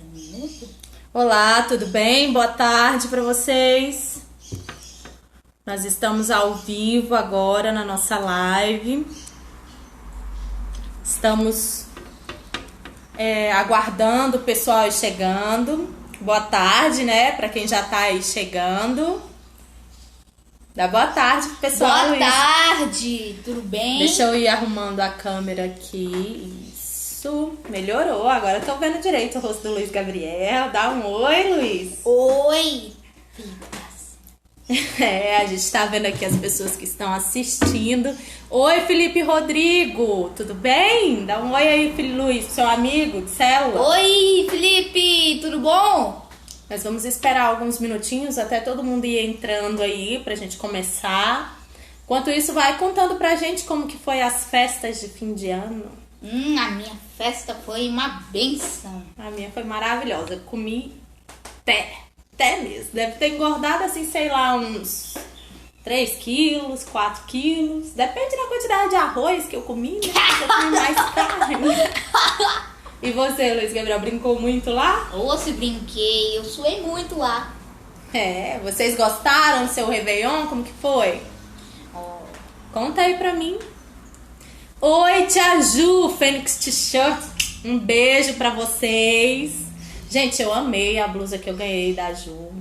um minuto. Olá, tudo bem? Boa tarde para vocês. Nós estamos ao vivo agora na nossa live. Estamos aguardando o pessoal aí chegando. Boa tarde, né? Para quem já tá aí chegando. Dá boa tarde pro pessoal. Boa tarde, tudo bem? Deixa eu ir arrumando a câmera aqui. Isso, melhorou. Agora eu tô vendo direito o rosto do Luiz Gabriel. Dá um oi, Luiz. Oi, A gente tá vendo aqui as pessoas que estão assistindo. Oi, Felipe Rodrigo, tudo bem? Dá um oi aí, Luiz, seu amigo de célula. Oi, Felipe, tudo bom? Nós vamos esperar alguns minutinhos até todo mundo ir entrando aí pra gente começar. Enquanto isso, vai contando pra gente como que foi as festas de fim de ano. A minha festa foi uma benção. A minha foi maravilhosa. Eu comi até mesmo. Deve ter engordado assim, sei lá, uns 3 quilos, 4 quilos. Depende da quantidade de arroz que eu comi, né? Eu comi mais carne. E você, Luiz Gabriel, brincou muito lá? Ô, se brinquei, eu suei muito lá. Vocês gostaram do seu Réveillon? Como que foi? Conta aí pra mim. Oi, Tia Ju, Fênix T-shirt. Um beijo pra vocês. Gente, eu amei a blusa que eu ganhei da Ju.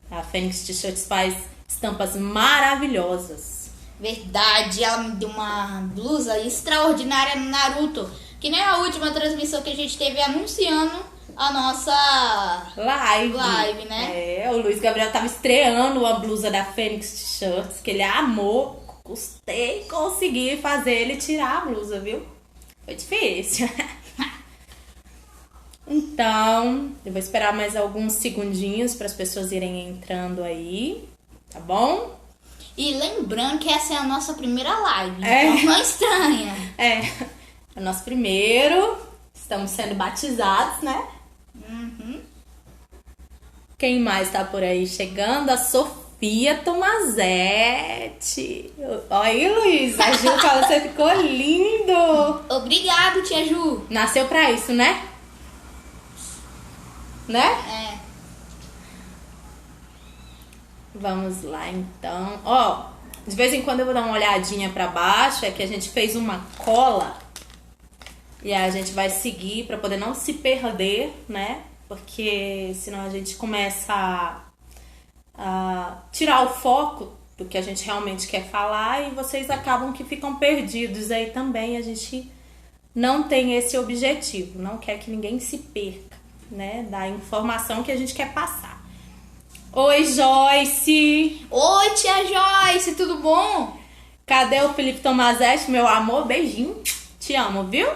A Fênix T-shirts faz estampas maravilhosas. Verdade, ela me deu uma blusa extraordinária no Naruto. Que nem a última transmissão que a gente teve anunciando a nossa live, né? O Luiz Gabriel tava estreando a blusa da Fênix T-shirts, que ele amou. Custei conseguir fazer ele tirar a blusa, viu? Foi difícil. Então, eu vou esperar mais alguns segundinhos para as pessoas irem entrando aí, tá bom? E lembrando que essa é a nossa primeira live, então não estranha. É o nosso primeiro, estamos sendo batizados, né? Quem mais tá por aí chegando? A Sofia Tomazete. Olha aí, Luiz, a Ju fala que você ficou lindo. Obrigado, tia Ju. Nasceu pra isso, né? Vamos lá, então. De vez em quando eu vou dar uma olhadinha pra baixo. É que a gente fez uma cola e a gente vai seguir pra poder não se perder, né? Porque senão a gente começa a tirar o foco do que a gente realmente quer falar e vocês acabam que ficam perdidos aí também. A gente não tem esse objetivo, não quer que ninguém se perca, né, da informação que a gente quer passar. Oi, Joyce! Oi, tia Joyce, tudo bom? Cadê o Felipe Tomazete, meu amor? Beijinho, te amo, viu?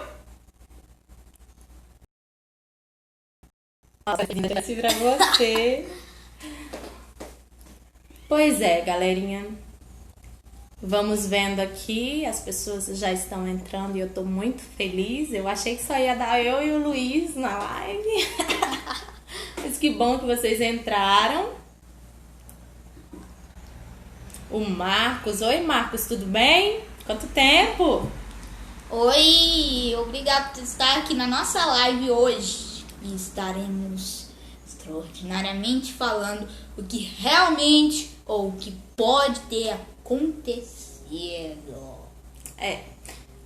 Nossa, que lindo pra você. Pois é, galerinha. Vamos vendo aqui, as pessoas já estão entrando e eu tô muito feliz. Eu achei que só ia dar eu e o Luiz na live. Mas que bom que vocês entraram. O Marcos. Oi, Marcos, tudo bem? Quanto tempo? Oi, obrigado por estar aqui na nossa live hoje. E estaremos extraordinariamente falando o que realmente ou o que pode ter acontecido.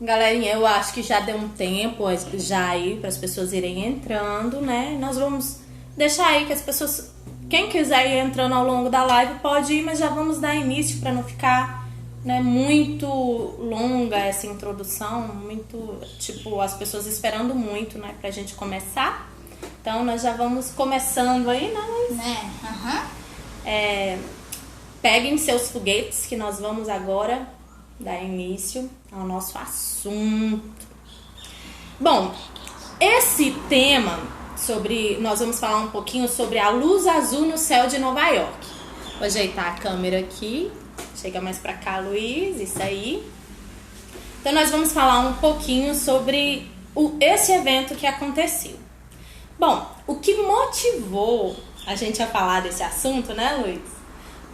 Galerinha, eu acho que já deu um tempo já aí para as pessoas irem entrando, né? Nós vamos deixar aí que as pessoas, quem quiser ir entrando ao longo da live pode ir, mas já vamos dar início para não ficar, né, muito longa essa introdução, muito, tipo, as pessoas esperando muito, né, pra gente começar. Então nós já vamos começando aí, né, Luiz? Peguem seus foguetes que nós vamos agora dar início ao nosso assunto. Bom, esse tema nós vamos falar um pouquinho sobre a luz azul no céu de Nova York. Vou ajeitar a câmera aqui. Chega mais pra cá, Luiz. Isso aí. Então nós vamos falar um pouquinho sobre esse evento que aconteceu. Bom, o que motivou a gente a falar desse assunto, né, Luiz?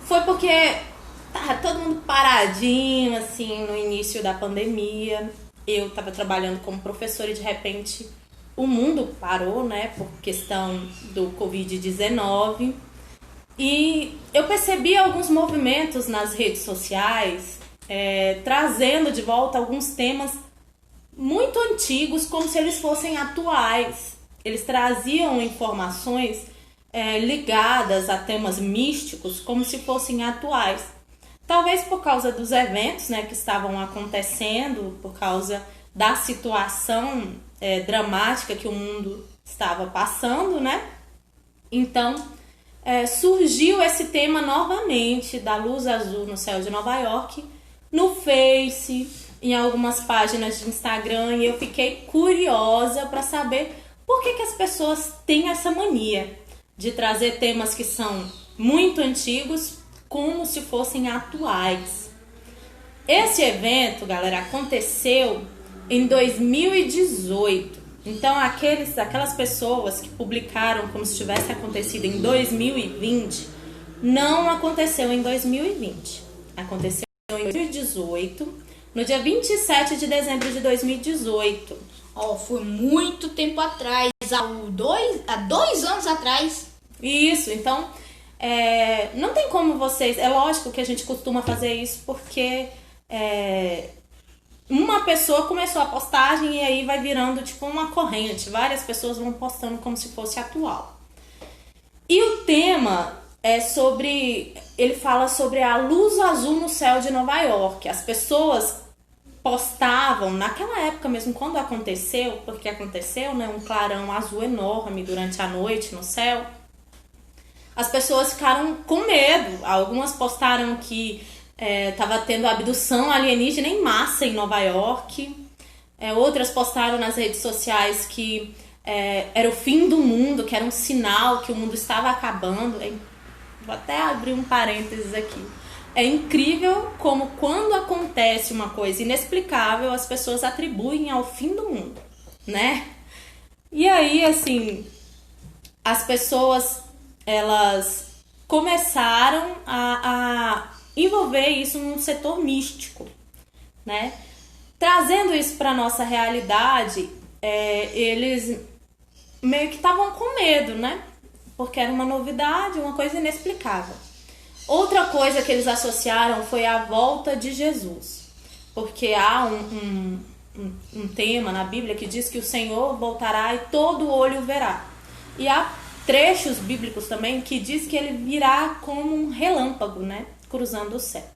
Foi porque tava todo mundo paradinho, assim, no início da pandemia. Eu tava trabalhando como professora e de repente o mundo parou, né, por questão do Covid-19. E eu percebi alguns movimentos nas redes sociais, trazendo de volta alguns temas muito antigos, como se eles fossem atuais. Eles traziam informações ligadas a temas místicos, como se fossem atuais. Talvez por causa dos eventos, né, que estavam acontecendo, por causa da situação dramática que o mundo estava passando, né? Então, surgiu esse tema novamente, da luz azul no céu de Nova York, no Face, em algumas páginas de Instagram, e eu fiquei curiosa para saber por que as pessoas têm essa mania de trazer temas que são muito antigos como se fossem atuais. Esse evento, galera, aconteceu em 2018. Então, aquelas pessoas que publicaram como se tivesse acontecido em 2020, não aconteceu em 2020. Aconteceu em 2018, no dia 27 de dezembro de 2018. Foi muito tempo atrás, há 2 anos atrás. Isso, então, não tem como vocês... É lógico que a gente costuma fazer isso porque uma pessoa começou a postagem e aí vai virando tipo uma corrente. Várias pessoas vão postando como se fosse atual. E o tema ele fala sobre a luz azul no céu de Nova York. As pessoas postavam, naquela época mesmo, quando aconteceu, porque aconteceu, né, um clarão azul enorme durante a noite no céu, as pessoas ficaram com medo. Algumas postaram que estava tendo abdução alienígena em massa em Nova York. Outras postaram nas redes sociais que era o fim do mundo, que era um sinal que o mundo estava acabando. Vou até abrir um parênteses aqui. É incrível como quando acontece uma coisa inexplicável, as pessoas atribuem ao fim do mundo, né? E aí, assim, as pessoas, elas começaram a envolver isso num setor místico, né? Trazendo isso para nossa realidade, eles meio que estavam com medo, né? Porque era uma novidade, uma coisa inexplicável. Outra coisa que eles associaram foi a volta de Jesus, porque há um tema na Bíblia que diz que o Senhor voltará e todo olho o verá. E há trechos bíblicos também que diz que ele virá como um relâmpago, né, cruzando o céu.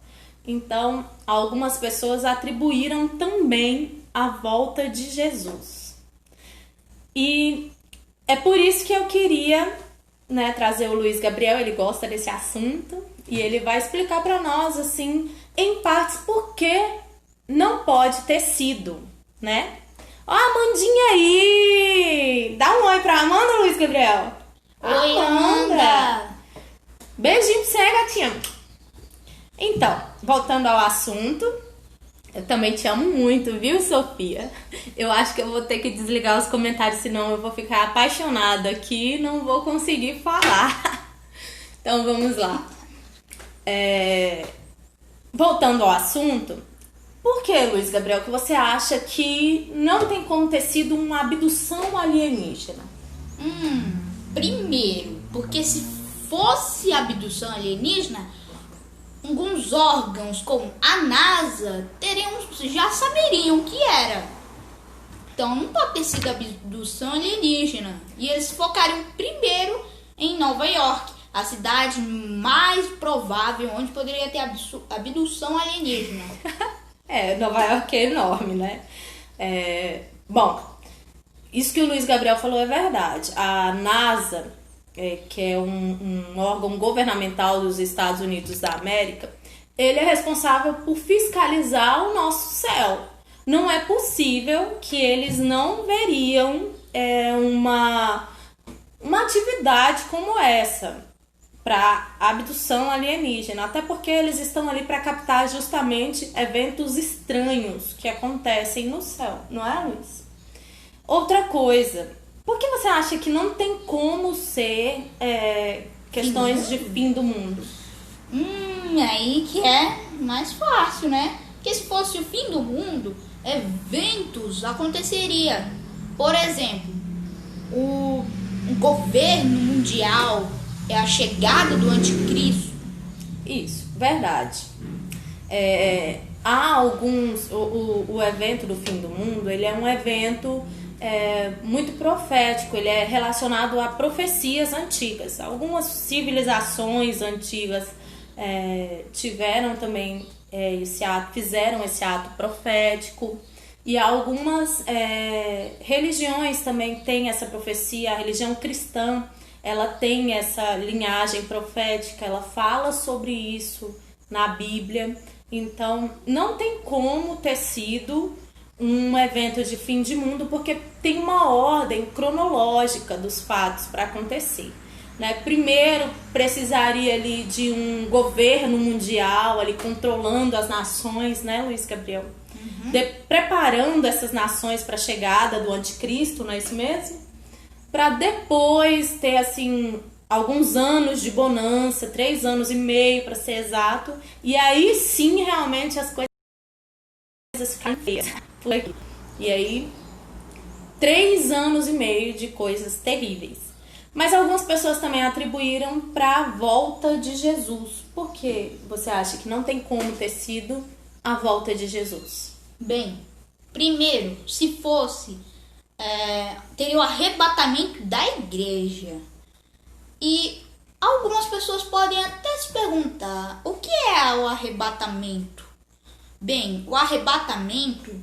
Então, algumas pessoas atribuíram também a volta de Jesus. E é por isso que eu queria, né, trazer o Luiz Gabriel. Ele gosta desse assunto e ele vai explicar para nós, assim, em partes, por que não pode ter sido, né? Ó, a Amandinha aí! Dá um oi pra Amanda, Luiz Gabriel. Oi, Amanda! Beijinho pra você, gatinha. Então, voltando ao assunto, eu também te amo muito, viu, Sofia? Eu acho que eu vou ter que desligar os comentários, senão eu vou ficar apaixonada aqui e não vou conseguir falar. Então, vamos lá. Voltando ao assunto, por que, Luiz Gabriel, que você acha que não tem como ter sido uma abdução alienígena? Primeiro, porque se fosse abdução alienígena, alguns órgãos como a NASA já saberiam o que era. Então não pode ter sido abdução alienígena. E eles focariam primeiro em Nova York, a cidade mais provável onde poderia ter abdução alienígena. Nova York é enorme, né? Bom, isso que o Luiz Gabriel falou é verdade. A NASA, que é um órgão governamental dos Estados Unidos da América, ele é responsável por fiscalizar o nosso céu. Não é possível que eles não veriam uma atividade como essa para abdução alienígena, até porque eles estão ali para captar justamente eventos estranhos que acontecem no céu, não é, Luiz? Outra coisa, por que você acha que não tem como ser questões de fim do mundo? Aí que é mais fácil, né? Porque se fosse o fim do mundo, eventos aconteceria. Por exemplo, um governo mundial é a chegada do anticristo? Isso, verdade. Há alguns... O evento do fim do mundo, ele é um evento muito profético, ele é relacionado a profecias antigas. Algumas civilizações antigas tiveram também fizeram esse ato profético, e algumas religiões também têm essa profecia. A religião cristã, ela tem essa linhagem profética, ela fala sobre isso na Bíblia. Então, não tem como ter sido um evento de fim de mundo, porque tem uma ordem cronológica dos fatos para acontecer, né? Primeiro, precisaria ali de um governo mundial ali controlando as nações, né, Luiz Gabriel? Preparando essas nações para a chegada do anticristo, não é isso mesmo? Para depois ter, assim, alguns anos de bonança, 3 anos e meio para ser exato, e aí sim realmente as coisas ficaram feias. E aí, 3 anos e meio de coisas terríveis. Mas algumas pessoas também atribuíram para a volta de Jesus. Por que você acha que não tem como ter sido a volta de Jesus? Bem, primeiro, se fosse, teria o arrebatamento da igreja. E algumas pessoas podem até se perguntar, o que é o arrebatamento? Bem, o arrebatamento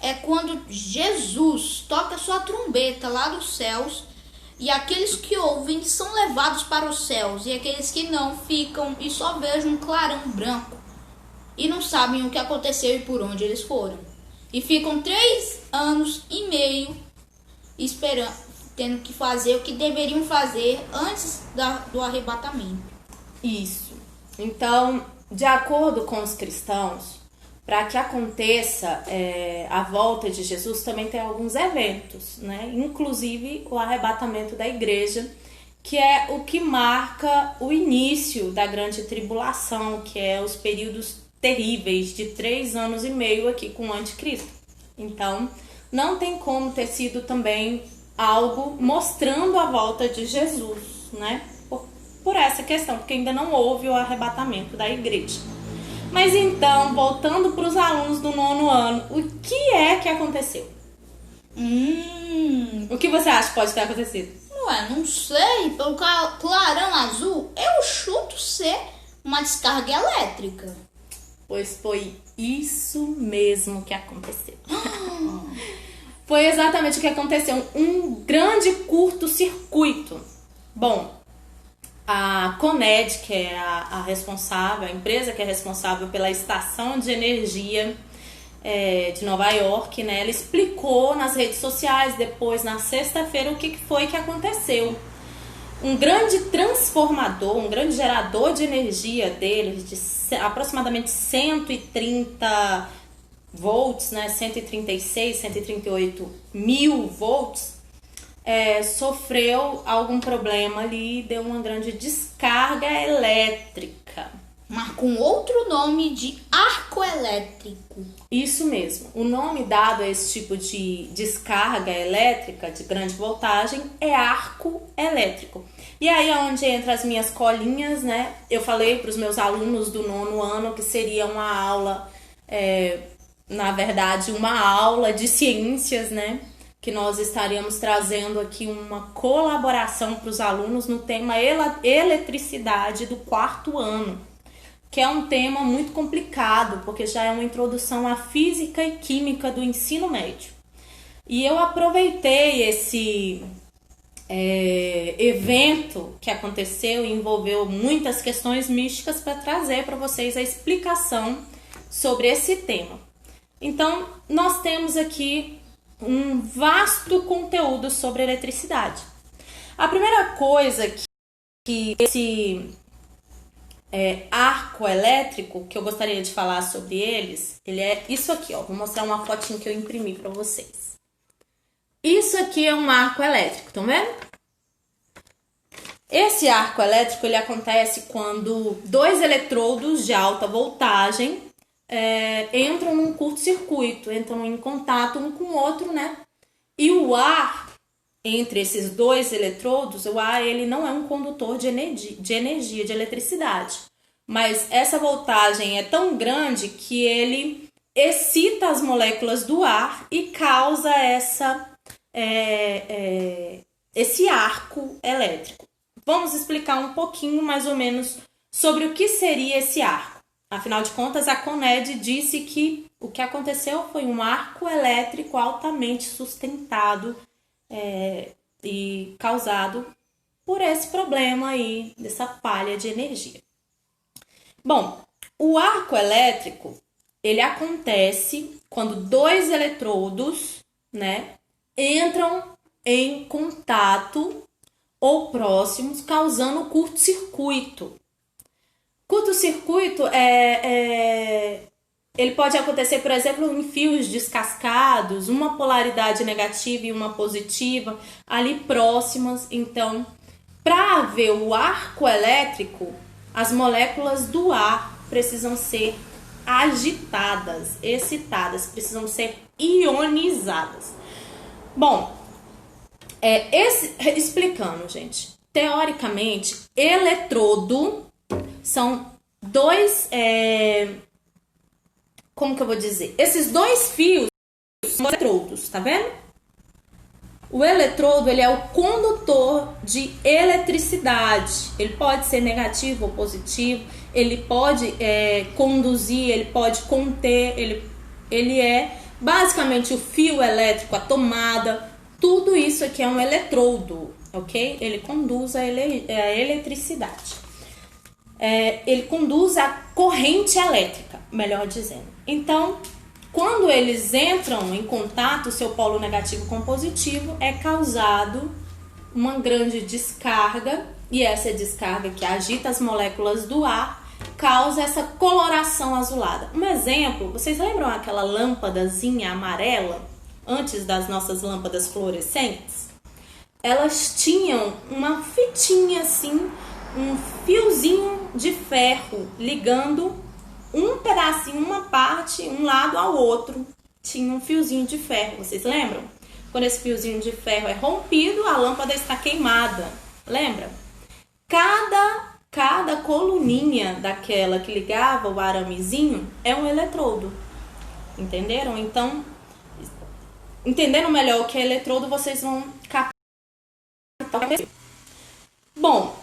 é quando Jesus toca sua trombeta lá dos céus, e aqueles que ouvem são levados para os céus, e aqueles que não ficam e só vejam um clarão branco e não sabem o que aconteceu e por onde eles foram. E ficam 3 anos e meio esperando, tendo que fazer o que deveriam fazer antes do arrebatamento. Isso. Então, de acordo com os cristãos, para que aconteça a volta de Jesus, também tem alguns eventos, né? Inclusive o arrebatamento da igreja, que é o que marca o início da grande tribulação, que é os períodos terríveis de 3 anos e meio aqui com o anticristo. Então, não tem como ter sido também algo mostrando a volta de Jesus, né? Por essa questão, porque ainda não houve o arrebatamento da igreja. Mas então, voltando para os alunos do 9º ano, o que é que aconteceu? O que você acha que pode ter acontecido? Não sei, pelo clarão azul, eu chuto ser uma descarga elétrica. Pois foi isso mesmo que aconteceu. Foi exatamente o que aconteceu, um grande curto-circuito. Bom, a Coned, que é a responsável, a empresa que é responsável pela estação de energia de Nova York, né, ela explicou nas redes sociais, depois na sexta-feira, o que foi que aconteceu. Um grande transformador, um grande gerador de energia deles, de aproximadamente 130 volts, né, 136, 138 mil volts, sofreu algum problema ali, deu uma grande descarga elétrica. Mas com outro nome de arco elétrico. Isso mesmo. O nome dado a esse tipo de descarga elétrica de grande voltagem é arco elétrico. E aí é onde entra as minhas colinhas, né? Eu falei para os meus alunos do 9º ano que seria uma aula, na verdade, uma aula de ciências, né? Que nós estaríamos trazendo aqui uma colaboração para os alunos no tema eletricidade do 4º ano, que é um tema muito complicado, porque já é uma introdução à física e química do ensino médio. E eu aproveitei esse evento que aconteceu e envolveu muitas questões místicas para trazer para vocês a explicação sobre esse tema. Então, nós temos aqui um vasto conteúdo sobre eletricidade. A primeira coisa que esse arco elétrico, que eu gostaria de falar sobre ele é isso aqui, ó. Vou mostrar uma fotinho que eu imprimi para vocês. Isso aqui é um arco elétrico, estão vendo? Esse arco elétrico, ele acontece quando 2 eletrodos de alta voltagem entram num curto-circuito, entram em contato um com o outro, né? E o ar entre esses dois eletrodos, o ar ele não é um condutor de energia, de eletricidade. Mas essa voltagem é tão grande que ele excita as moléculas do ar e causa esse arco elétrico. Vamos explicar um pouquinho mais ou menos sobre o que seria esse arco. Afinal de contas, a CONED disse que o que aconteceu foi um arco elétrico altamente sustentado e causado por esse problema aí, dessa falha de energia. Bom, o arco elétrico, ele acontece quando dois eletrodos, entram em contato ou próximos, causando curto-circuito. Curto-circuito ele pode acontecer, por exemplo, em fios descascados, uma polaridade negativa e uma positiva, ali próximas. Então, para haver o arco elétrico, as moléculas do ar precisam ser agitadas, excitadas, precisam ser ionizadas. Bom, explicando, gente, teoricamente, eletrodo são dois, como que eu vou dizer? Esses dois fios são eletrodos, tá vendo? O eletrodo, ele é o condutor de eletricidade. Ele pode ser negativo ou positivo, ele pode conduzir, ele pode conter, ele é basicamente o fio elétrico, a tomada, tudo isso aqui é um eletrodo, ok? Ele conduz a eletricidade. Ele conduz a corrente elétrica, melhor dizendo. Então, quando eles entram em contato, seu polo negativo com positivo, é causado uma grande descarga, e essa descarga que agita as moléculas do ar causa essa coloração azulada. Um exemplo, vocês lembram aquela lâmpadazinha amarela, antes das nossas lâmpadas fluorescentes? Elas tinham uma fitinha assim, um fiozinho de ferro ligando um pedacinho, uma parte, um lado ao outro. Tinha um fiozinho de ferro, vocês lembram? Quando esse fiozinho de ferro é rompido, a lâmpada está queimada. Lembra? Cada coluninha daquela que ligava o aramezinho é um eletrodo. Entenderam? Então, entendendo melhor o que é eletrodo, vocês vão captar. Bom,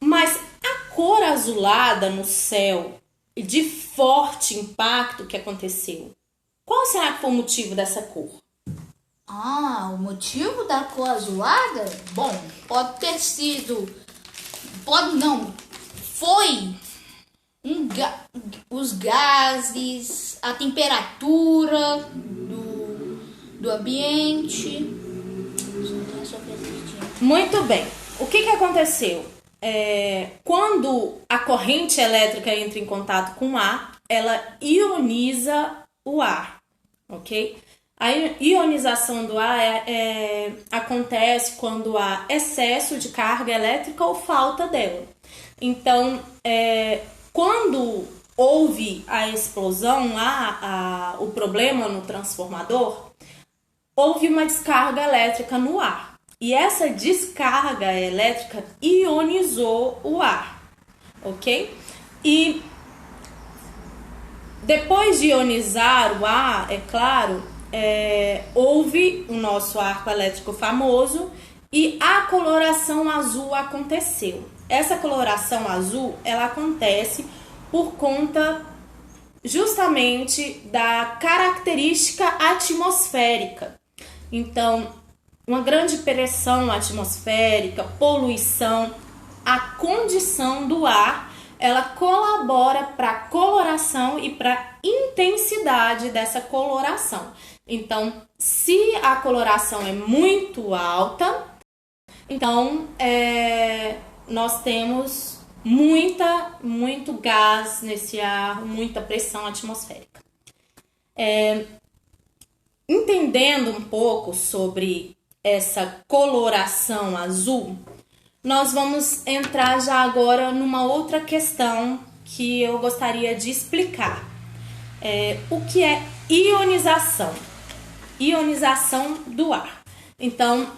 mas a cor azulada no céu e de forte impacto que aconteceu, qual será que foi o motivo dessa cor? O motivo da cor azulada? Bom, pode ter sido... Pode não. Foi os gases, a temperatura do ambiente. Muito bem. O que aconteceu? Quando a corrente elétrica entra em contato com o ar, ela ioniza o ar, ok? A ionização do ar acontece quando há excesso de carga elétrica ou falta dela. Então, quando houve a explosão lá, o problema no transformador, houve uma descarga elétrica no ar. E essa descarga elétrica ionizou o ar, ok? E depois de ionizar o ar, é claro, houve o nosso arco elétrico famoso e a coloração azul aconteceu. Essa coloração azul, ela acontece por conta justamente da característica atmosférica. Então, uma grande pressão atmosférica, poluição, a condição do ar, ela colabora para a coloração e para a intensidade dessa coloração. Então, se a coloração é muito alta, então nós temos muito gás nesse ar, muita pressão atmosférica. Entendendo um pouco sobre essa coloração azul, nós vamos entrar já agora numa outra questão que eu gostaria de explicar. O que é ionização? Ionização do ar. Então,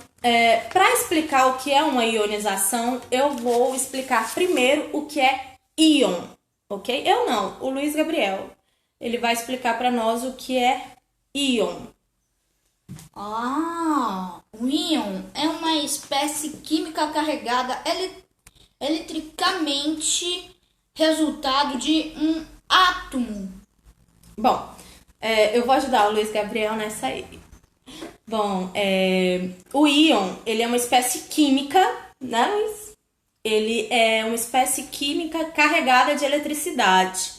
para explicar o que é uma ionização, eu vou explicar primeiro o que é íon, ok? Eu não, o Luiz Gabriel. Ele vai explicar para nós o que é íon. O íon é uma espécie química carregada eletricamente, resultado de um átomo. Bom, eu vou ajudar o Luiz Gabriel nessa aí. Bom, o íon, ele é uma espécie química, né, Luiz? Ele é uma espécie química carregada de eletricidade,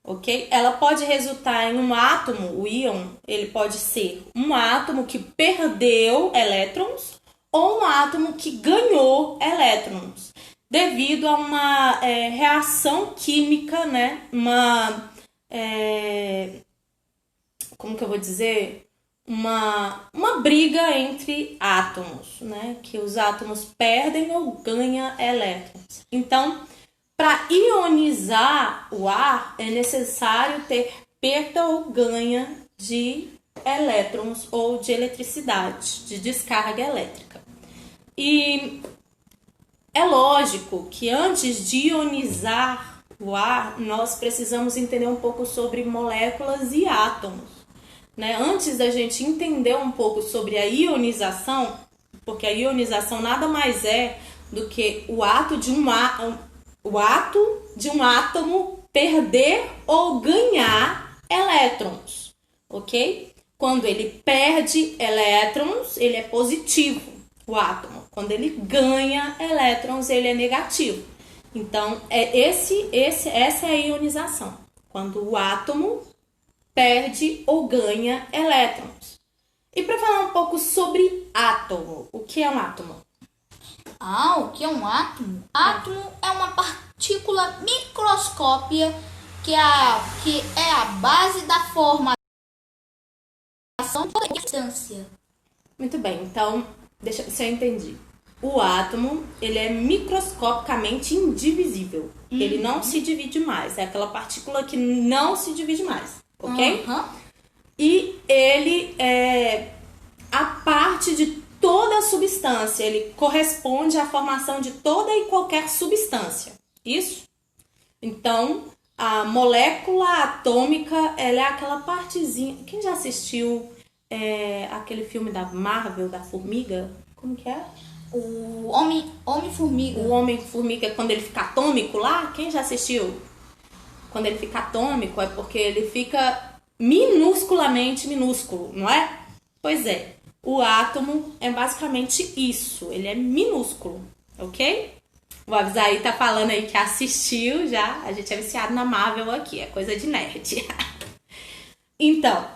ok? Ela pode resultar em um átomo, o íon, ele pode ser um átomo que perdeu elétrons ou um átomo que ganhou elétrons, devido a uma reação química, né? Como que eu vou dizer? Uma briga entre átomos, né? Que os átomos perdem ou ganham elétrons. Então, para ionizar o ar, é necessário ter perda ou ganha de elétrons ou de eletricidade, de descarga elétrica. E é lógico que antes de ionizar o ar, nós precisamos entender um pouco sobre moléculas e átomos. Né? Antes da gente entender um pouco sobre a ionização, porque a ionização nada mais é do que o ato de um átomo perder ou ganhar elétrons, ok? Quando ele perde elétrons, ele é positivo, o átomo. Quando ele ganha elétrons, ele é negativo. Então, essa é a ionização. Quando o átomo perde ou ganha elétrons. E para falar um pouco sobre átomo, o que é um átomo? O que é um átomo? Átomo é uma partícula microscópica que é a base da formação da substância. Muito bem, então, deixa eu ver se eu entendi. O átomo, ele é microscopicamente indivisível. Ele não se divide mais. É aquela partícula que não se divide mais. Ok? E ele é a parte de toda a substância. Ele corresponde à formação de toda e qualquer substância. Isso? Então, a molécula atômica, ela é aquela partezinha... Quem já assistiu aquele filme da Marvel, da Formiga? Como que é? O Homem-Formiga. O Homem-Formiga, quando ele fica atômico lá, quem já assistiu? Quando ele fica atômico é porque ele fica minusculamente minúsculo, não é? Pois é, o átomo é basicamente isso, ele é minúsculo, ok? Vou avisar aí, tá falando aí que assistiu já, a gente é viciado na Marvel aqui, é coisa de nerd. Então,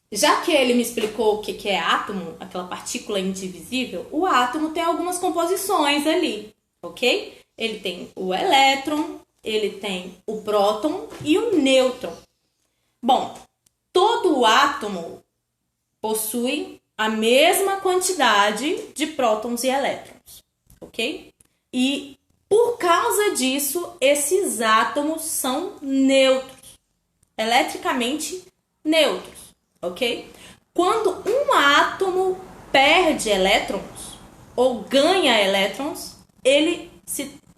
já que ele me explicou o que é átomo, aquela partícula indivisível, o átomo tem algumas composições ali, ok? Ele tem o elétron, ele tem o próton e o nêutron. Bom, todo átomo possui a mesma quantidade de prótons e elétrons, ok? E por causa disso, esses átomos são neutros, eletricamente neutros, ok? Quando um átomo perde elétrons ou ganha elétrons, ele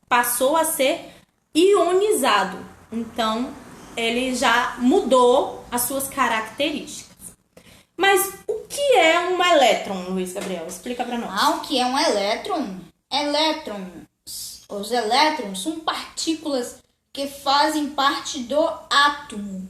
passou a ser ionizado. Então, ele já mudou as suas características. Mas o que é um elétron, Luiz Gabriel? Explica para nós. O que é um elétron? Os elétrons são partículas que fazem parte do átomo.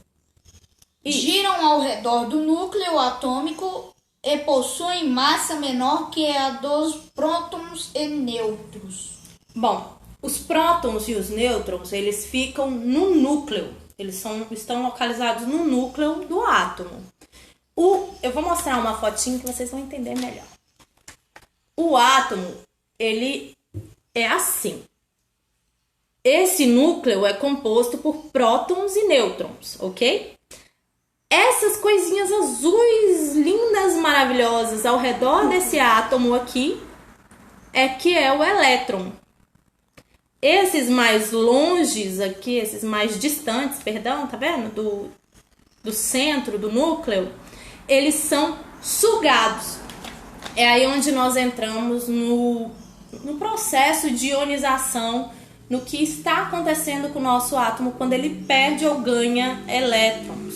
Giram ao redor do núcleo atômico e possuem massa menor que a dos prótons e nêutrons. Bom, os prótons e os nêutrons, eles ficam no núcleo. Eles estão localizados no núcleo do átomo. Eu vou mostrar uma fotinha que vocês vão entender melhor. O átomo, ele é assim. Esse núcleo é composto por prótons e nêutrons, ok? Essas coisinhas azuis, lindas, maravilhosas, ao redor desse átomo aqui, que é o elétron. Esses mais longes aqui, esses mais distantes, perdão, tá vendo? Do centro, do núcleo, eles são sugados. é aí onde nós entramos no processo de ionização, no que está acontecendo com o nosso átomo quando ele perde ou ganha elétrons.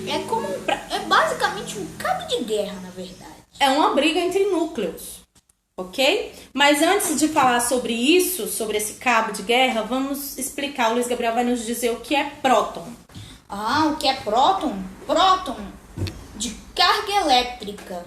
É basicamente um cabo de guerra, na verdade. É uma briga entre núcleos, ok? Mas antes de falar sobre isso, sobre esse cabo de guerra, vamos explicar. O Luiz Gabriel vai nos dizer o que é próton. O que é próton? Próton de carga elétrica.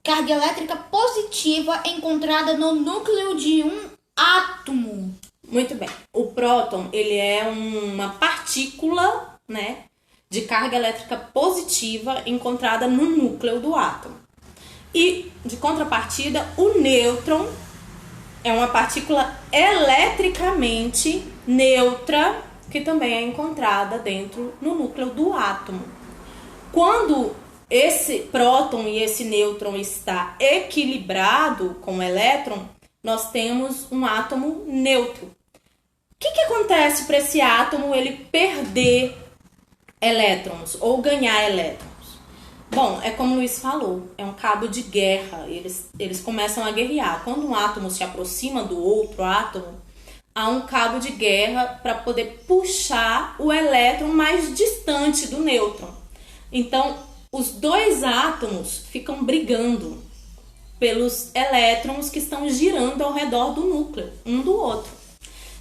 Carga elétrica positiva encontrada no núcleo de um átomo. Muito bem. O próton, ele é uma partícula, né, de carga elétrica positiva encontrada no núcleo do átomo. E, de contrapartida, o nêutron é uma partícula eletricamente neutra que também é encontrada dentro no núcleo do átomo. Quando esse próton e esse nêutron está equilibrado com o elétron, nós temos um átomo neutro. O que acontece para esse átomo ele perder elétrons ou ganhar elétrons? Bom, é como o Luiz falou, é um cabo de guerra, eles começam a guerrear. Quando um átomo se aproxima do outro átomo, há um cabo de guerra para poder puxar o elétron mais distante do nêutron. Então, os dois átomos ficam brigando pelos elétrons que estão girando ao redor do núcleo, um do outro.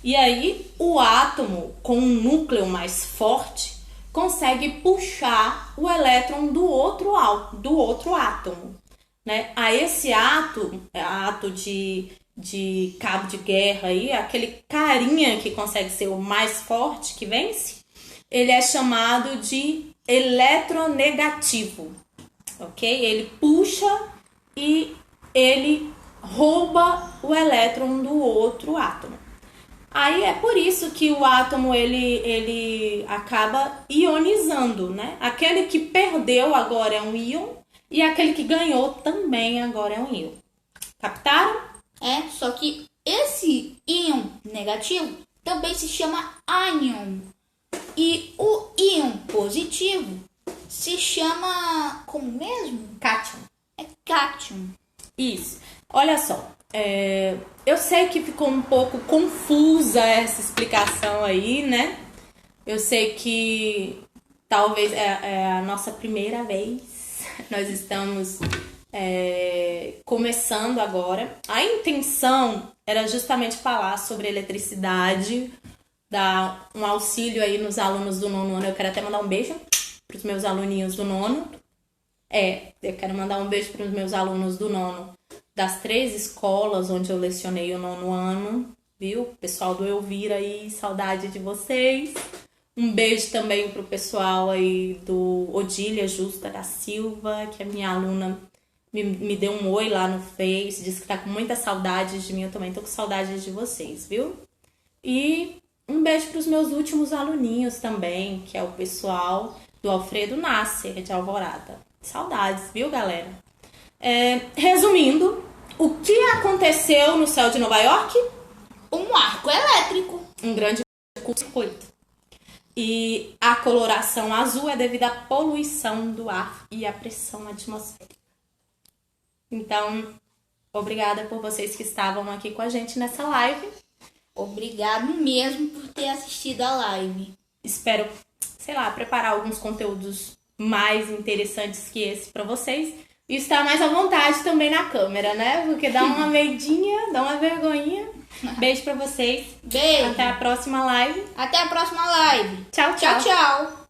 E aí, o átomo com um núcleo mais forte consegue puxar o elétron do outro átomo, né? A esse ato de cabo de guerra aí, aquele carinha que consegue ser o mais forte, que vence, ele é chamado de eletronegativo, ok? Ele puxa e ele rouba o elétron do outro átomo. Aí é por isso que o átomo ele acaba ionizando, né? Aquele que perdeu agora é um íon e aquele que ganhou também agora é um íon. Captaram? Só que esse íon negativo também se chama ânion. E o íon positivo se chama como mesmo? Cátion. É cátion. Isso. Olha só. Eu sei que ficou um pouco confusa essa explicação aí, né? Eu sei que talvez é a nossa primeira vez. Nós estamos começando agora. A intenção era justamente falar sobre eletricidade, dar um auxílio aí nos alunos do nono ano. Eu quero até mandar um beijo para os meus aluninhos do nono. Eu quero mandar um beijo para os meus alunos do nono das 3 escolas onde eu lecionei o nono ano, viu? Pessoal do Elvira aí, saudade de vocês. Um beijo também pro pessoal aí do Odília Justa da Silva, que a minha aluna me deu um oi lá no Face, disse que tá com muita saudade de mim, eu também tô com saudade de vocês, viu? E um beijo pros meus últimos aluninhos também, que é o pessoal do Alfredo Nasser, de Alvorada. Saudades, viu, galera? Resumindo, o que aconteceu no céu de Nova York? Um arco elétrico. Um grande curto-circuito. E a coloração azul é devido à poluição do ar e à pressão atmosférica. Então, obrigada por vocês que estavam aqui com a gente nessa live. Obrigado mesmo por ter assistido a live. Espero, preparar alguns conteúdos mais interessantes que esse para vocês. E estar mais à vontade também na câmera, né? Porque dá uma medinha, dá uma vergonhinha. Beijo pra vocês. Beijo. Até a próxima live. Até a próxima live. Tchau, tchau. Tchau, tchau.